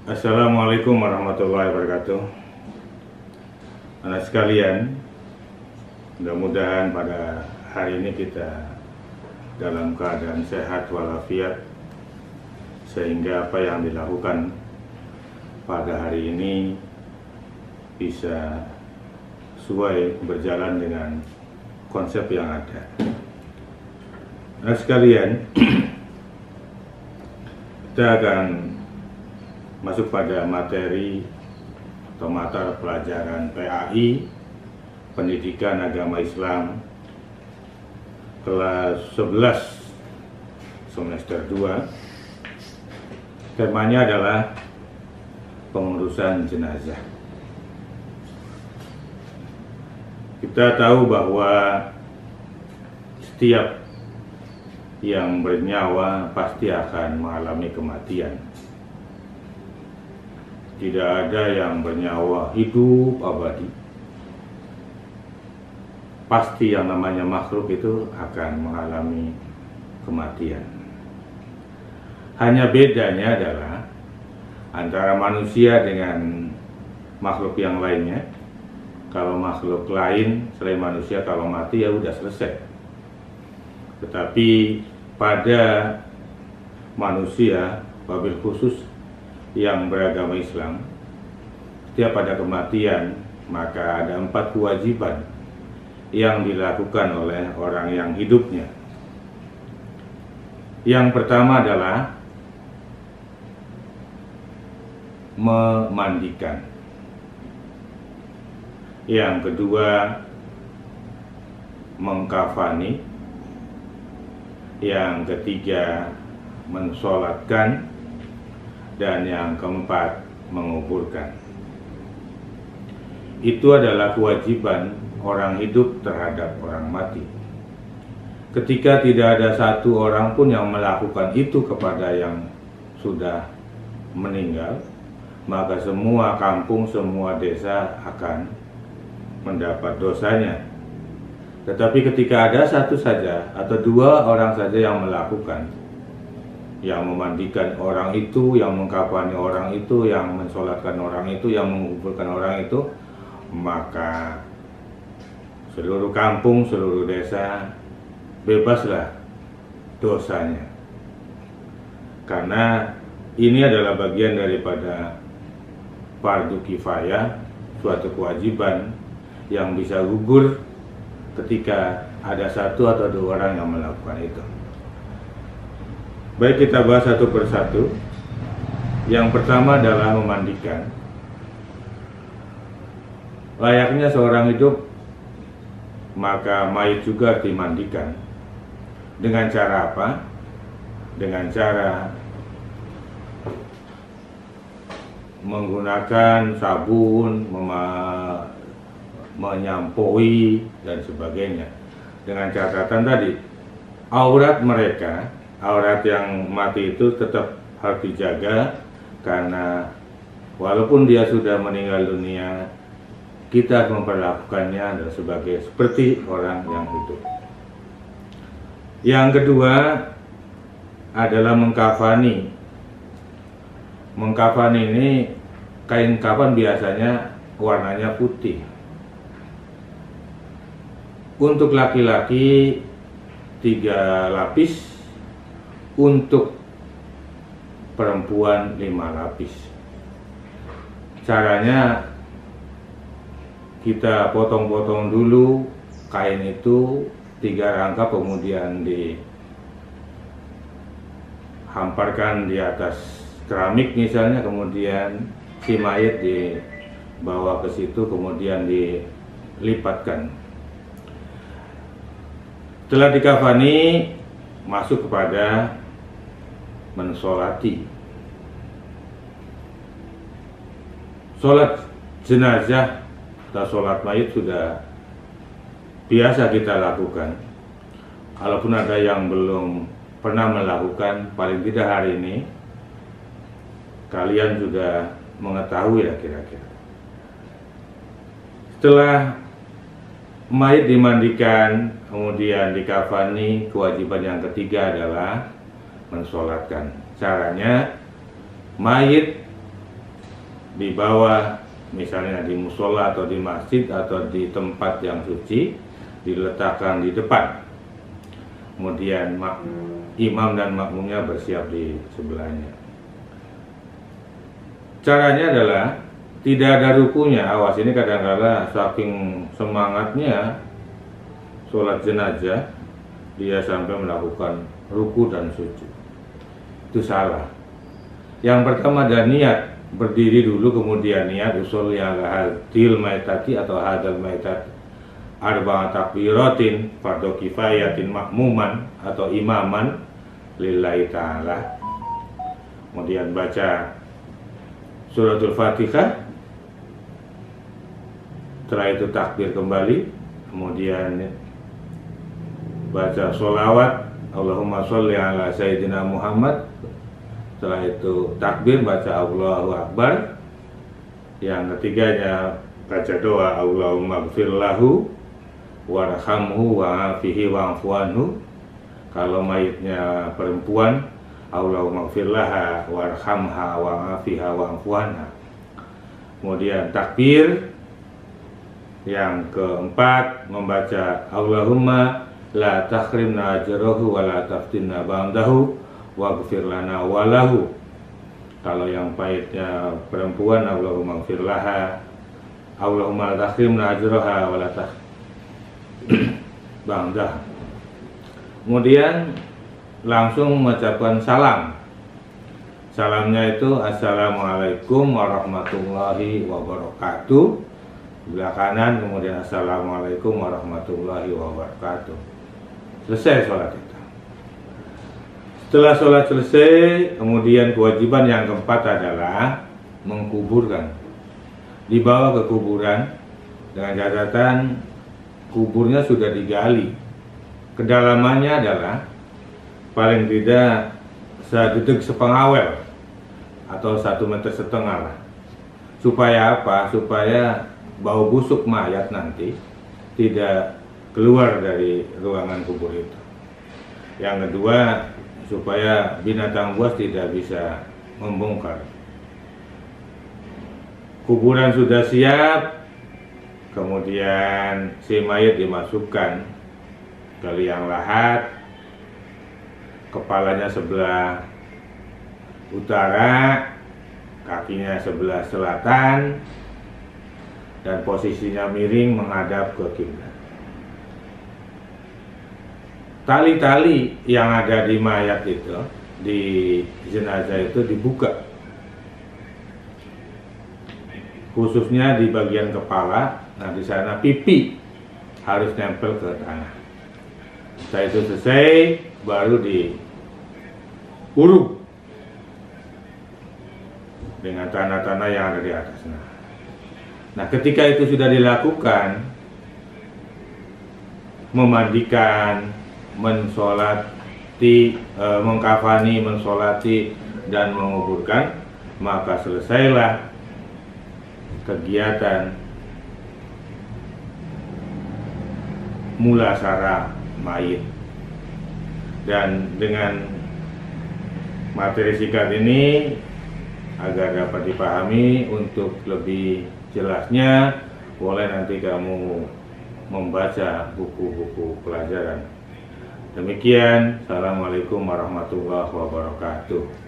Assalamualaikum warahmatullahi wabarakatuh. Anak sekalian, mudah-mudahan pada hari ini kita dalam keadaan sehat walafiat, sehingga apa yang dilakukan pada hari ini bisa sesuai berjalan dengan konsep yang ada. Anak sekalian, kita akan masuk pada materi atau mata pelajaran PAI, Pendidikan Agama Islam, kelas 11 semester 2. Temanya adalah pengurusan jenazah. Kita tahu bahwa setiap yang bernyawa pasti akan mengalami kematian. Tidak ada yang bernyawa hidup abadi. Pasti yang namanya makhluk itu akan mengalami kematian. Hanya bedanya adalah antara manusia dengan makhluk yang lainnya. Kalau makhluk lain selain manusia kalau mati ya udah selesai. Tetapi pada manusia, wabil khusus yang beragama Islam, setiap ada kematian maka ada 4 kewajiban yang dilakukan oleh orang yang hidupnya. Yang pertama adalah memandikan. Yang kedua mengkafani. Yang ketiga mensolatkan. Dan yang keempat menguburkan. Itu adalah kewajiban orang hidup terhadap orang mati. Ketika tidak ada satu orang pun yang melakukan itu kepada yang sudah meninggal, maka semua kampung, semua desa akan mendapat dosanya. Tetapi ketika ada satu saja atau 2 orang saja yang melakukan, yang memandikan orang itu, yang mengkafani orang itu, yang mensolatkan orang itu, yang menguburkan orang itu, maka seluruh kampung, seluruh desa bebaslah dosanya. Karena ini adalah bagian daripada fardu kifayah, suatu kewajiban yang bisa gugur ketika ada 1 atau 2 orang yang melakukan itu. Baik, kita bahas satu persatu. Yang pertama adalah memandikan. Layaknya seorang hidup, maka mayit juga dimandikan. Dengan cara apa? Dengan cara menggunakan sabun, menyampoi dan sebagainya. Dengan catatan tadi, aurat mereka, aurat yang mati itu tetap harus dijaga, karena walaupun dia sudah meninggal dunia, kita memperlakukannya seperti orang yang hidup. Yang kedua adalah mengkafani. Mengkafani ini, kain kafan biasanya warnanya putih. Untuk laki-laki 3 lapis, untuk perempuan 5 lapis. Caranya kita potong-potong dulu kain itu 3 rangkap, kemudian dihamparkan di atas keramik misalnya, kemudian si mayat dibawa ke situ, kemudian dilipatkan. Setelah dikafani, masuk kepada mensolati. Sholat jenazah atau sholat mayit sudah biasa kita lakukan. Kalaupun ada yang belum pernah melakukan, paling tidak hari ini kalian sudah mengetahui lah kira-kira. Setelah mayit dimandikan, kemudian dikafani, kewajiban yang ketiga adalah mensolatkan. Caranya, mayit dibawa, misalnya di musola atau di masjid atau di tempat yang suci, diletakkan di depan. Kemudian imam dan makmumnya bersiap di sebelahnya. Caranya adalah tidak ada rukunya. Awas, ini kadang-kadang saking semangatnya sholat jenazah, dia sampai melakukan ruku dan sujud. Itu salah. Yang pertama ada niat, berdiri dulu, kemudian niat usul yang hadil maitati atau hadal maitat arba'a takbiratin fardu kifayatin makmuman atau imaman lillahi ta'ala. Kemudian baca suratul Fatihah, setelah itu takbir kembali, kemudian baca sholawat Allahumma sholli ala sayyidina Muhammad, setelah itu takbir, baca Allahu Akbar. Yang ketiganya baca doa Allahumma gfir lahu warhamhu wa'afihi wa'afuanhu. Kalau mayitnya perempuan, Allahumma gfir laha warhamha wa'afiha wa'afuanha. Kemudian takbir. Yang keempat membaca Allahumma la tahrimna ajrahu wa la taftinna ba'dahu waghfir lana walahu. Kalau yang pahitnya perempuan, Allahumma gfir laha, Allahumma la tahrimna ajraha wa la ba'dah. Kemudian langsung mengucapkan salam. Salamnya itu assalamualaikum warahmatullahi wabarakatuh. Sebelah kanan, kemudian assalamualaikum warahmatullahi wabarakatuh. Selesai sholat itu. Setelah sholat selesai, kemudian kewajiban yang keempat adalah mengkuburkan. Dibawa ke kuburan dengan catatan kuburnya sudah digali. Kedalamannya adalah paling tidak sedikit sepengawel atau 1,5 meter lah. Supaya apa? Supaya bau busuk mayat nanti tidak keluar dari ruangan kubur itu. Yang kedua, supaya binatang buas tidak bisa membongkar. Kuburan sudah siap, kemudian si mayat dimasukkan ke liang lahat, kepalanya sebelah utara, kakinya sebelah selatan, dan posisinya miring menghadap ke kiblat. Tali-tali yang ada di mayat itu, di jenazah itu dibuka, khususnya di bagian kepala. Nah, di sana pipi harus nempel ke tanah. Setelah itu selesai, baru diuruk dengan tanah-tanah yang ada di atasnya. Nah, ketika itu sudah dilakukan, memandikan, mensolati, mengkafani, mensolati, dan menguburkan, maka selesailah kegiatan mulasara mayit. Dan dengan materi singkat ini, agar dapat dipahami, untuk lebih jelasnya boleh nanti kamu membaca buku-buku pelajaran. Demikian, assalamualaikum warahmatullahi wabarakatuh.